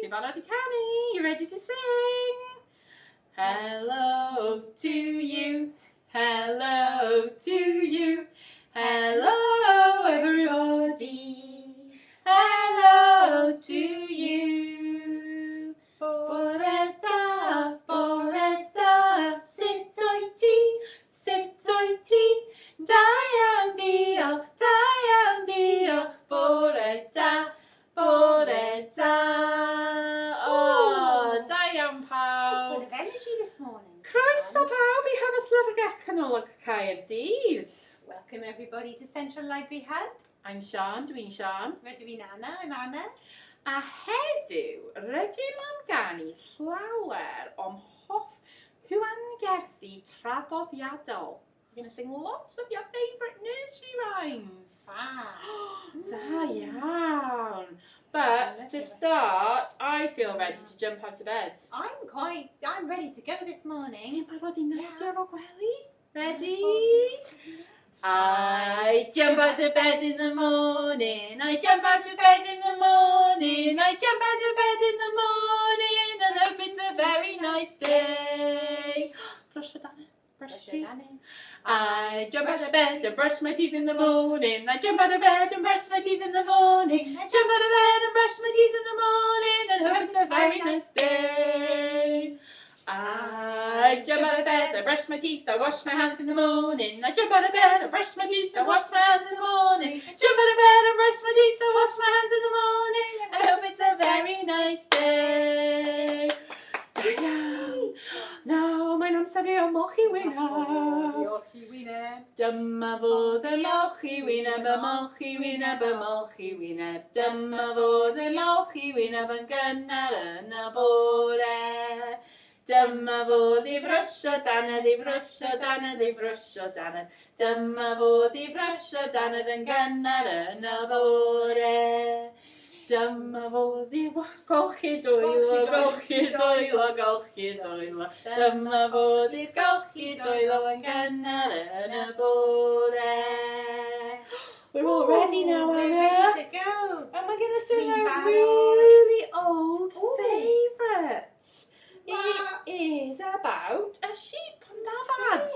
Ti'n barod I canu? You ready to sing? Hello to you. Hello to you. Hello everybody. Hello to you. Bore da, sut o'i ti, sut o'i ti. Da iawn diolch, bore da, bore da. Oh, da iawn pawb. Full of energy this morning. Croeso pawb I Hafod Llyfrgell Canolog Caerdydd. Welcome everybody to Central Library Hub. I'm Sian, dwi'n Sian. Rydw Anna, I'm Anna. A heddiw, rydym am ganu llawer o'm hoff hwiangerddi traddodiadol. We're going to sing lots of your favourite nursery rhymes. Wow. Da iawn. But to start, I feel ready to jump out of bed. I'm ready to go this morning. Ti'n barod I neidio o gwely? Ready? I jump out of bed in the morning, I jump out of bed in the morning, I jump out of bed in the morning and hope it's a very nice day. Brush your teeth. Brush your teeth. I jump out of bed and brush my teeth in the morning, I jump out of bed and brush my teeth in the morning, I jump out of bed and brush my teeth in the morning and hope it's a very nice day. I jump out of bed, I brush my teeth, I wash my hands in the morning. I jump out of bed, I brush my teeth, I wash my hands in the morning. Jump out of bed, I brush my teeth, I wash my hands in the morning. I hope it's a very nice day. Now, mae'n amser I o molchi wyneb. Molchi wyneb. Dyma fodd y molchi wyneb, y molchi wyneb, y molchi wyneb. Dyma fodd y molchi wyneb yn gynnar yn y bore. Dyma fodd I frysio dannedd, I frysio dannedd, I frysio dannedd. Dyma fodd I frysio dannedd yn gynnar yn y bore. Dyma fodd I golchi dwylo, golchi dwylo, golchi dwylo. Dyma fodd I golchi dwylo yn gynnar yn y bore. We're all ready now, Anna. Ready to go. And we're going to sing a really old favourite. It is about a sheep and dafad.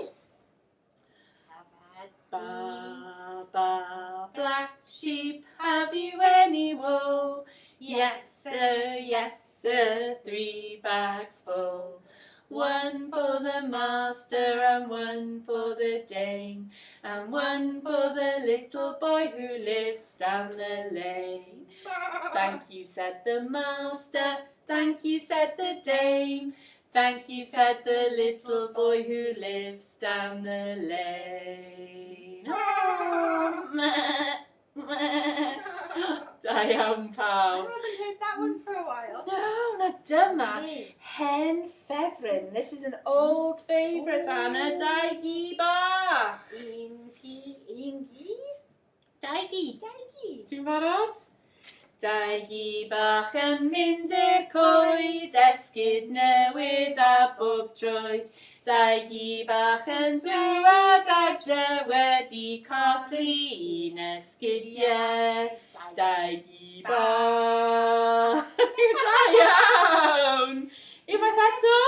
Ba, ba, black sheep, have you any wool? Yes, sir, 3 bags full. One for the master and one for the dame, and one for the little boy who lives down the lane. Thank you, said the master, thank you, said the dame, thank you, said the little boy who lives down the lane. Da iawn pawb. I haven't heard that one for a while. No, na dyma hen ffefryn. This is an old favourite, Anna. Daigi bach. Ingi. Daigi. Ti'n barod? Daigi bach yn mynd i'r coed, esgid newydd a bob troed. Daigi bach yn dŵad adre wedi colli un esgidiau. Daigi bach. Da iawn. Unwaith eto.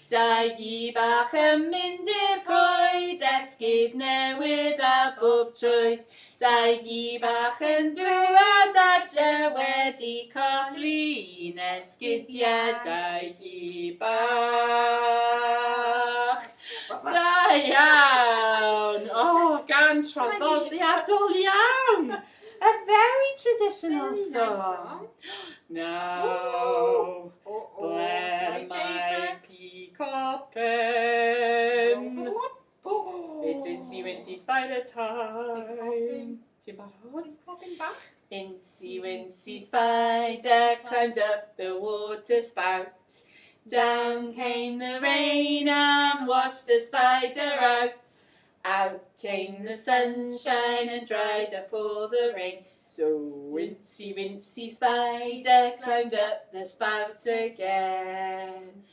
Daigi bach yn mynd i'r coed, esgid newydd a bob troed. Daigi bach yn dŵad adre wedi colli un esgidiau. Daigi bach. Da iawn. Oh, gan traddodiadol iawn. A very traditional song. Now, Blair mighty coppin. It's Incy Wincy Spider time. Ti'n barod? Coppin bach. Incy Wincy Spider climbed up the water spout. Down came the rain and washed the spider out. Out came the sunshine and dried up all the rain. So Wincy Wincy Spider climbed up the spout again.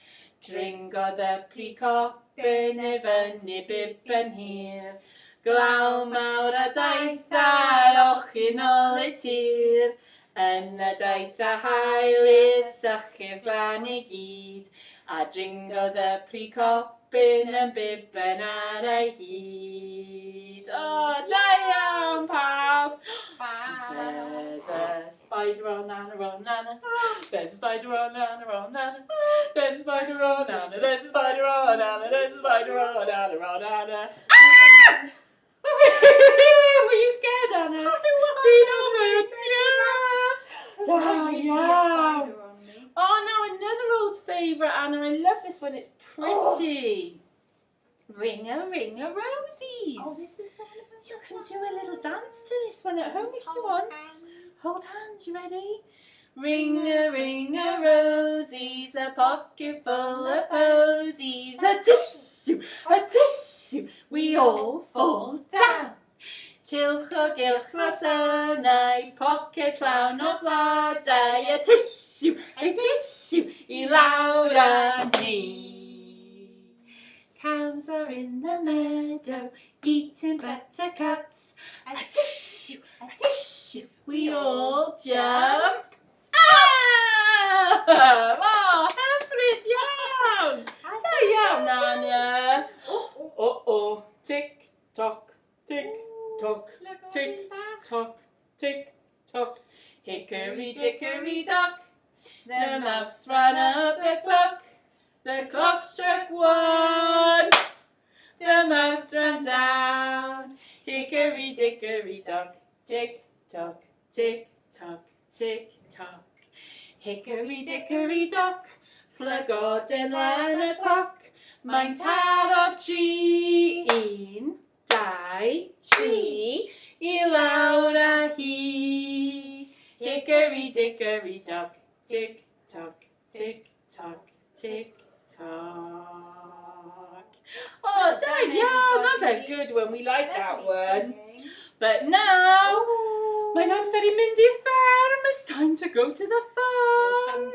Dringodd y pli coppin I fyny bib yn hir. Glaw mawr a daeth ar olchi nôl y tir. Yn y daith a hael sychu'r glan I gyd, a dringodd y precopyn yn biben ar ei hyd. O, da iawn pawb! There's a spider on Anna, on Anna. There's a spider on Anna, on Anna. There's a spider on Anna, there's a spider on Anna, there's a spider on Anna, on Anna. Ah! Were you scared, Anna? I was. Yeah. Oh, now another old favourite, Anna. I love this one. It's pretty. Ring a Rosies. Oh, this is You can do a little dance to this one at home if you want. Hold hands, you ready? Ring a Rosies, a pocket full of posies, a tissue, we all fall down. Cilch o gylch rosynau, pocket llawn o flodau, a tissue, I lawr a ni. Cows are in the meadow, eating buttercups, a tissue, we all jump. Ah! Oh, hyfryd iawn! Da iawn, Anna. Oh, tick tock, tick tock, tick tock, tick tock. Hickory dickory dock, the mouse ran up the clock. The clock struck 1, the mouse ran down. Hickory dickory dock, tick tock, tick tock, tick tock. Hickory dickory dock, llygod yn lan y cloc. Mae'n taro 3, 1, 2, 3, I lawr a hi. Hickory dickory dock, tick tock, tick tock, tick tock. Oh, da iawn, that's a good one. We like that one. But now, mae'n amser I mynd i'r fferm. It's time to go to the farm.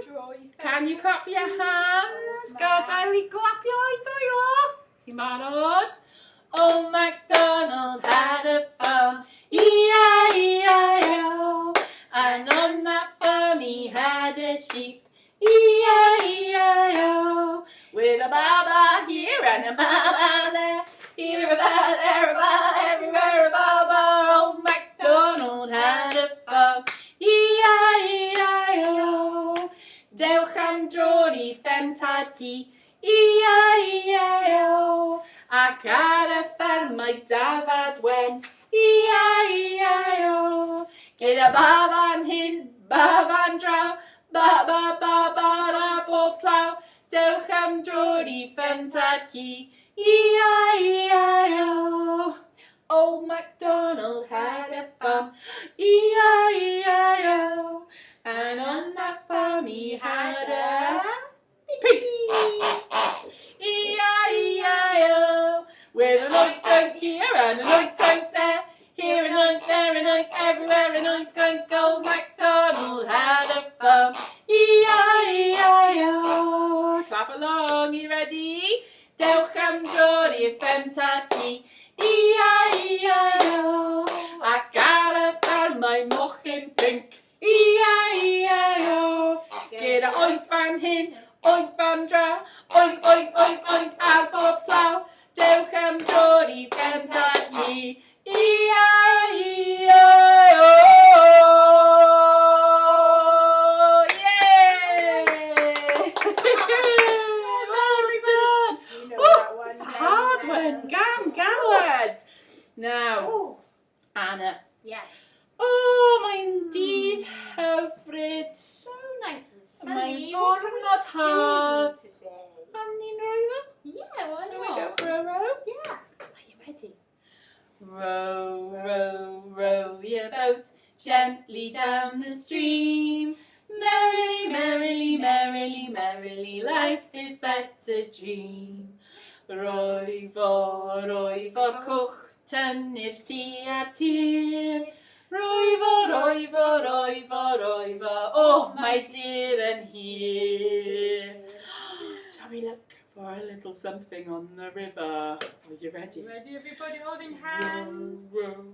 Can you clap your hands? Gadael I glapio I doio. Ti'n barod? Old MacDonald had a farm, E-I-E-I-O. And on that farm he had a sheep, E-I-E-I-O. With a baba here and a baba there, here a baba, there a baba, everywhere a baba. Old MacDonald had a farm, E-I-E-I-O. Dewch am dro I ffentad ci, E-I-E-I-O. Ac ar y fferm mae dafad wen, E-I-E-I-O. Gyda baban hyn, baban draw, ba-ba-ba-ba-da bob claw. Dewch am dro I ffentad ci, E-I-E-I-O. Old MacDonald had a farm, E-I-E-I-O. And on that farm he had a pig, E-I-E-I-O. With an oink oink here and an oink oink there, here an oink, there an oink, everywhere an oink oink. Old MacDonald had a farm, E-I-E-I-O. Clap along, you ready? Dewch am dro i'r ffentad ci, E-I-E-I-O. Ac ar y fferm mae mochyn pink, E-I-E-I-O. Gyda oink fan hyn, oink fan draw, oink oink oink oink ar bob llaw. Dewch am dro I ffentad ni, E-I-E-I-O. Yay! Well done! Oh, it's a hard one. Galad. Now, Anna. Yes. Oh, mae'n dydd hyfryd. So nice and sunny. Mae'n ormod haf. Today. And ni'n rhoi fo? Yeah, why Shall we not? go for a row? Yeah. Are you ready? Row, row, row your boat gently down the stream. Merrily, merrily, merrily, merrily, life is but a dream. Rhywfo Cwch, tynnu'r tŷ ar tir. Rhywfo, oh, my dear and here. Shall we look for a little something on the river? Are you ready? Ready, everybody holding hands. Row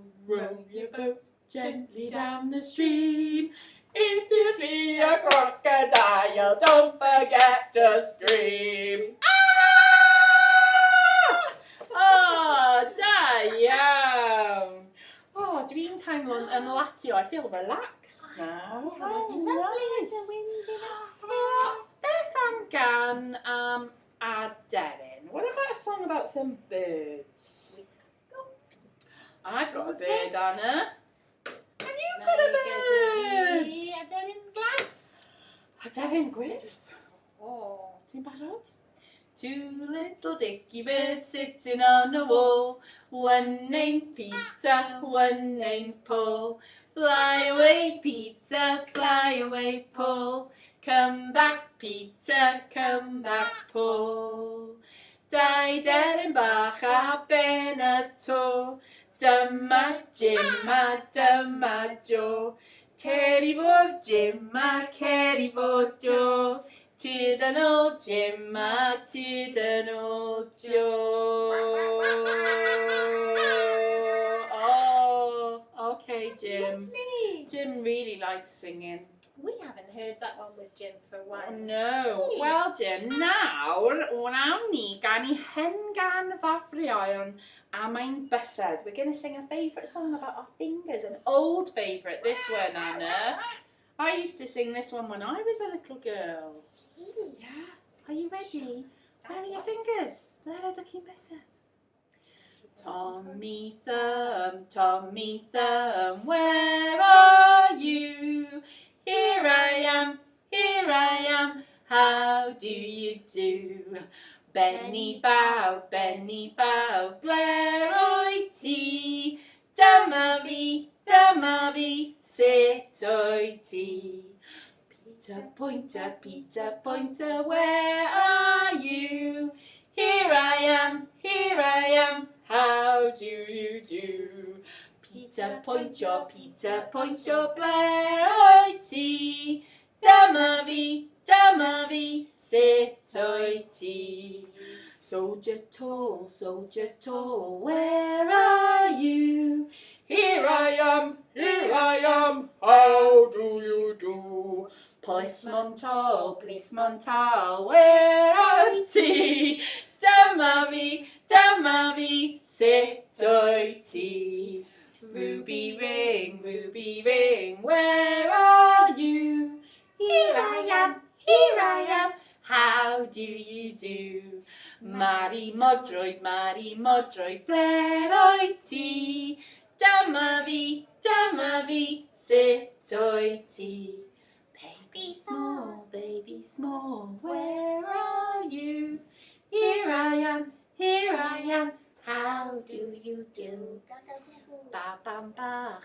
your boat gently down the stream. If you see a crocodile, don't forget to scream. Ah! Oh, da iawn. Oh, dwi'n teimlo'n ymlacio. I feel relaxed now. Oh, lovely with the wind in Oh, beth am gan Aderyn? What about a song about some birds? I've got a bird, Anna. And you've got a bird. Aderyn Glass. Aderyn Gwyff. Oh. Ti'n barod? Two little dicky birds sitting on a wall. One named Peter, one named Paul. Fly away, Peter, fly away, Paul. Come back, Peter, come back, Paul. Dau deryn bach a ben y to. Dyma Jim a dyma Joe. Cer I fod Jim a cer I fod Joe. Tyd yn ôl Jim a tyd yn ôl Joe. Oh, okay, Jim. Lovely. Jim really likes singing. We haven't heard that one with Jim for a while. No. Well, Jim, nawr, wnawn ni gan I hen gan fafrioen a mae'n bysed. We're going to sing a favourite song about our fingers, an old favourite, this one, Anna. I used to sing this one when I was a little girl. Yeah. Are you ready? Where are your fingers? There ydych chi'n bysed. Tommy Thumb, where are you? Here I am, how do you do? Benni Bawd, ble o'i ti? Dyma fi, sut o'i ti? Peter Pointer, where are you? Here I am, how do you do? Peter Pointer, ble o'i ti? Dyma fi, sut o'i ti? Soldier tall, where are you? Here I am, how do you do? Policeman tall, where are ti? Dyma fi, sut o'i ti? Ruby ring, where are you? Here I am, how do you do? Mari modroed, ble o'i ti? Dyma fi, sut o'i ti? Baby small, where are you? Here I am, how do you do? Ba bam bach,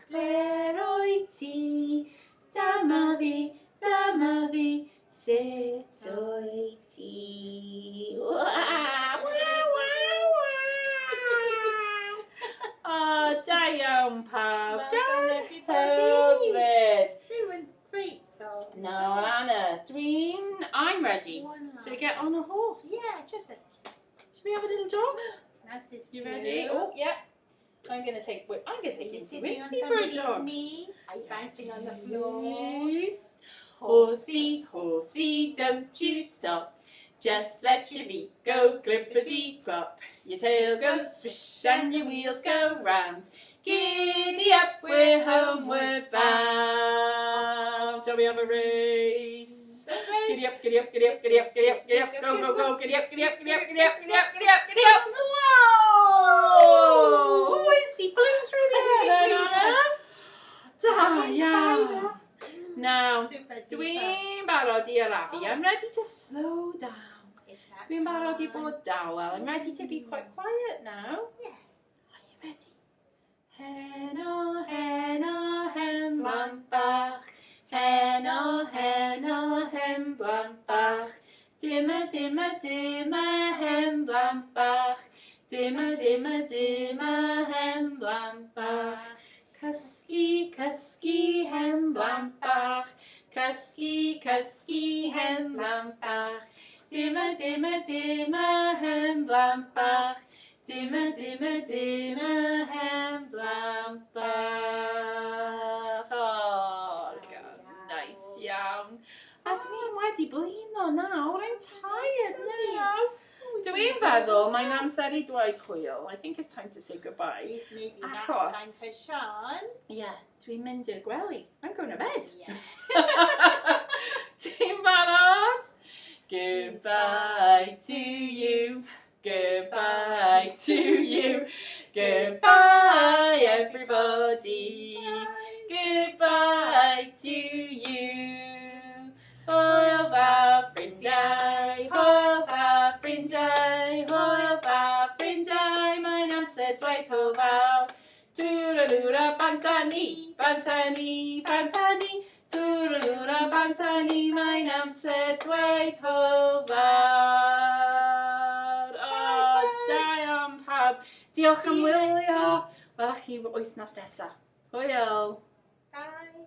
ble o'i ti? Dyma fi, sut o'i ti? Oh, da iawn pawb. Hyfryd. They were great songs. Now, Anna, I'm ready to get on a horse. Yeah, just a Should we have a little jog? nice is You ready? Oh, yeah. I'm gonna take Witsy for a jog. Knee, biting on the floor. Horsey, don't you stop. Just let your feet go clippity-clop. Your tail goes swish and your wheels go round. Giddy up, we're homeward bound. Shall we have a race? Giddy up, go, giddy up. Whoa! Witsy flew through the air then, Anna. Yeah. Now, dwi'n barod I arafu. I'm ready to slow down. Dwi'n barod I bod dawel. I'm ready to be quite quiet now. Yeah. Are you ready? Hen blant bach. Hen blant bach. Dimmer hen blant bach. Dimmer hen blant bach. Cysgu hen blant bach. Cysgu hen blant bach. Dimmer hen blant bach. Dimmer hen blant bach. Oh. iawn. A dwi wedi blino nawr, I'm tired now. Dwi'n feddwl mae'n amser I dweud hwyl. I think it's time to say goodbye. It's maybe that Achos- time for Sian. Yeah, dwi'n mynd i'r gwely. I'm going to bed. Yeah. Ti'n barod? Goodbye to you. Goodbye to you. Goodbye, everybody. Goodbye to you. Hwyl fa ffrindiau, hwyl fa ffrindiau, hwyl fa ffrindiau, mae'n amser dweud hwyl. Twralwra bantani, bantani, bantani, twralwra bantani, mae'n amser dweud hwyl. Da iawn pawb. Diolch am wylio. Welai chi wythnos nesaf. Hwyl. Bye.